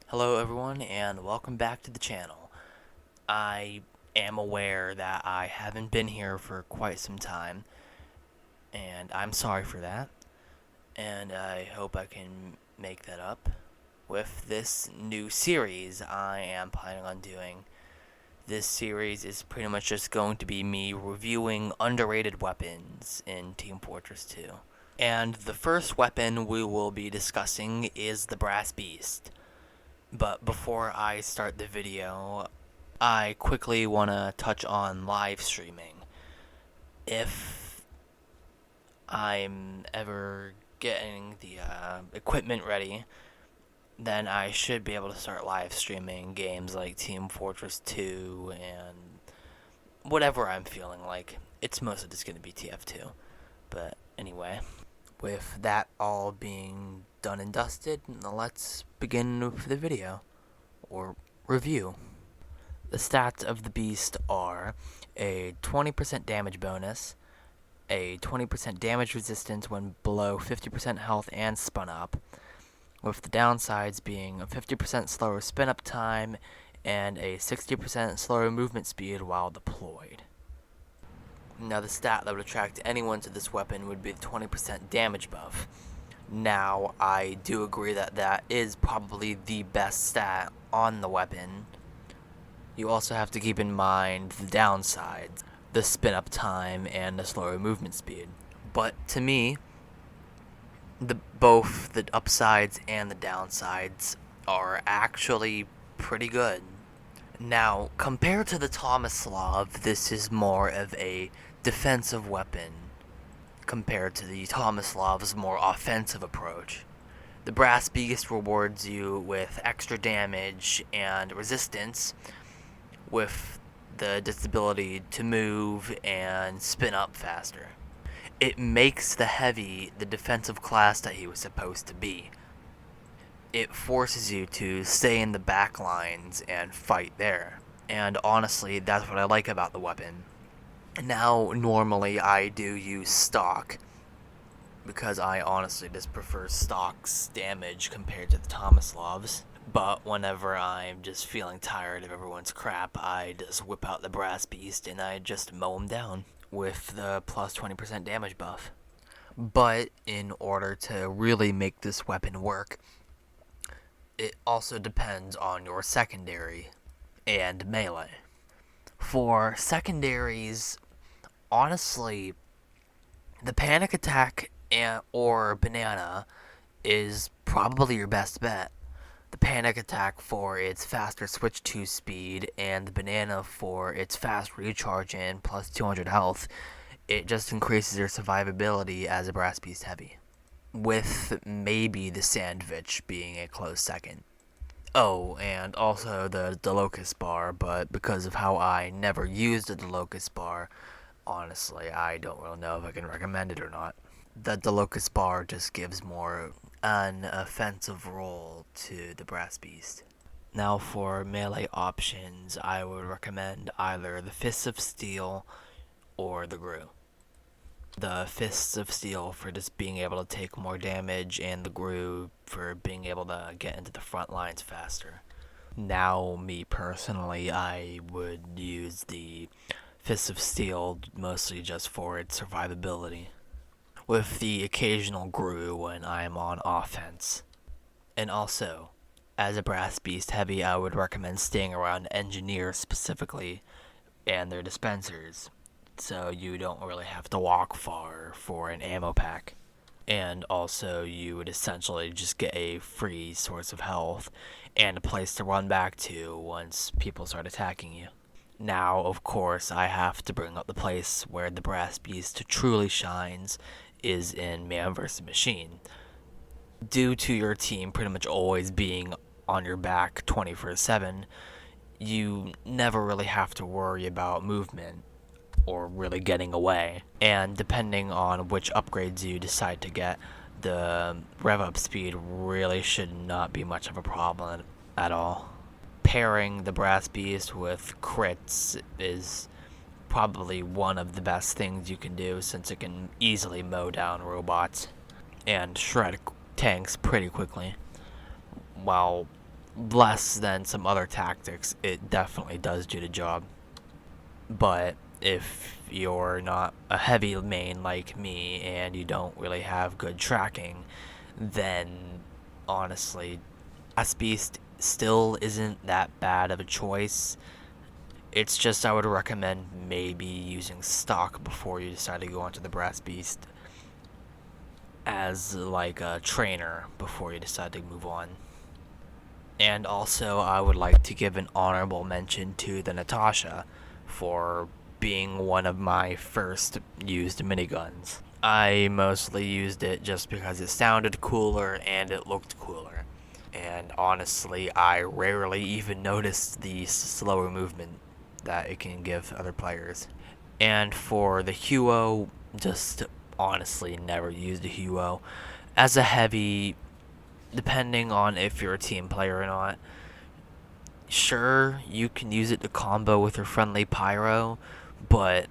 Hello everyone and welcome back to the channel. I am aware that I haven't been here for quite some time and I'm sorry for that, and I hope I can make that up with this new series I am planning on doing. This series is pretty much just going to be me reviewing underrated weapons in Team Fortress 2. And the first weapon we will be discussing is the Brass Beast. But before I start the video, I quickly want to touch on live streaming. If I'm ever getting the equipment ready, then I should be able to start live streaming games like Team Fortress 2 and whatever I'm feeling like. It's mostly just going to be TF2. But anyway, with that all being done and dusted, let's begin with the video, or review. The stats of the beast are a 20% damage bonus, a 20% damage resistance when below 50% health and spun up, with the downsides being a 50% slower spin up time and a 60% slower movement speed while deployed. Now the stat that would attract anyone to this weapon would be the 20% damage buff. Now, I do agree that that is probably the best stat on the weapon. You also have to keep in mind the downsides, the spin up time and the slower movement speed. But to me, both the upsides and the downsides are actually pretty good. Now, compared to the Tomislav, this is more of a defensive weapon compared to the Tomislav's more offensive approach. The Brass Beast rewards you with extra damage and resistance, with the disability to move and spin up faster. It makes the Heavy the defensive class that he was supposed to be. It forces you to stay in the back lines and fight there. And honestly, that's what I like about the weapon. Now, normally I do use stock, because I honestly just prefer stock's damage compared to the Tomislav's. But whenever I'm just feeling tired of everyone's crap, I just whip out the Brass Beast and I just mow them down with the plus 20% damage buff. But in order to really make this weapon work, it also depends on your secondary and melee. For secondaries, honestly, the Panic Attack or Banana is probably your best bet. The Panic Attack for its faster switch to speed, and the Banana for its fast recharge and plus 200 health. It just increases your survivability as a Brass Beast Heavy, with maybe the Sandwich being a close second. Oh, and also the Locust Bar, but because of how I never used the Locust Bar, honestly, I don't really know if I can recommend it or not. The Locust Bar just gives more an offensive role to the Brass Beast. Now for melee options, I would recommend either the Fists of Steel or the Gru. The Fists of Steel for just being able to take more damage, and the Gru for being able to get into the front lines faster. Now, me personally, I would use the Fists of Steel mostly just for its survivability, with the occasional Gru when I'm on offense. And also, as a Brass Beast Heavy, I would recommend staying around Engineers specifically and their dispensers, so you don't really have to walk far for an ammo pack. And also, you would essentially just get a free source of health and a place to run back to once people start attacking you. Now, of course, I have to bring up the place where the Brass Beast truly shines is in Man vs. Machine. Due to your team pretty much always being on your back 24/7, you never really have to worry about movement or really getting away. And depending on which upgrades you decide to get, the rev up speed really should not be much of a problem at all. Pairing the Brass Beast with crits is probably one of the best things you can do, since it can easily mow down robots and shred tanks pretty quickly, while less than some other tactics, it definitely does do the job. But if you're not a heavy main like me and you don't really have good tracking, then honestly, Brass Beast still isn't that bad of a choice. It's just I would recommend maybe using stock before you decide to go onto the Brass Beast as like a trainer before you decide to move on. And also, I would like to give an honorable mention to the Natasha for being one of my first used miniguns. I mostly used it just because it sounded cooler and it looked cooler. And honestly, I rarely even noticed the slower movement that it can give other players. And for the Huo, just honestly never used a Huo. As a heavy, depending on if you're a team player or not, sure, you can use it to combo with your friendly pyro, but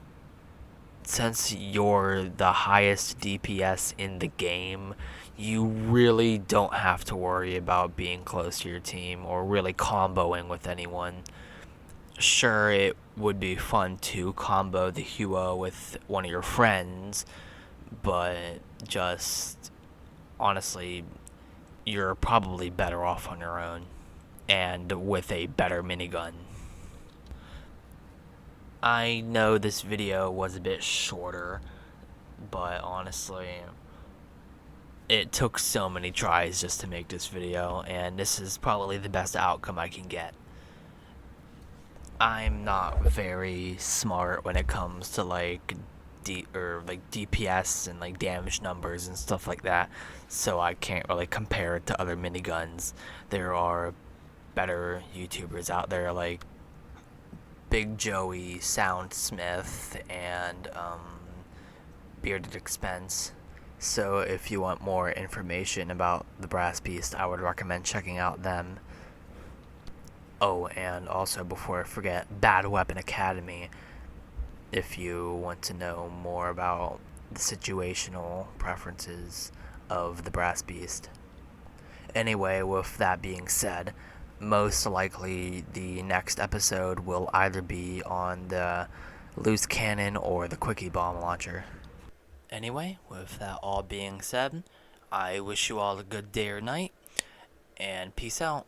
since you're the highest DPS in the game, you really don't have to worry about being close to your team or really comboing with anyone. Sure, it would be fun to combo the Huo with one of your friends, but just honestly, you're probably better off on your own and with a better minigun. I know this video was a bit shorter, but honestly, it took so many tries just to make this video, and this is probably the best outcome I can get. I'm not very smart when it comes to like DPS and like damage numbers and stuff like that, so I can't really compare it to other miniguns. There are better YouTubers out there like Big Joey, Soundsmith, and Bearded Expense. So if you want more information about the Brass Beast, I would recommend checking out them. Oh, and also before I forget, Bad Weapon Academy, if you want to know more about the situational preferences of the Brass Beast. Anyway, with that being said, most likely the next episode will either be on the loose cannon or the quickie bomb launcher. Anyway, with that all being said, I wish you all a good day or night, and peace out.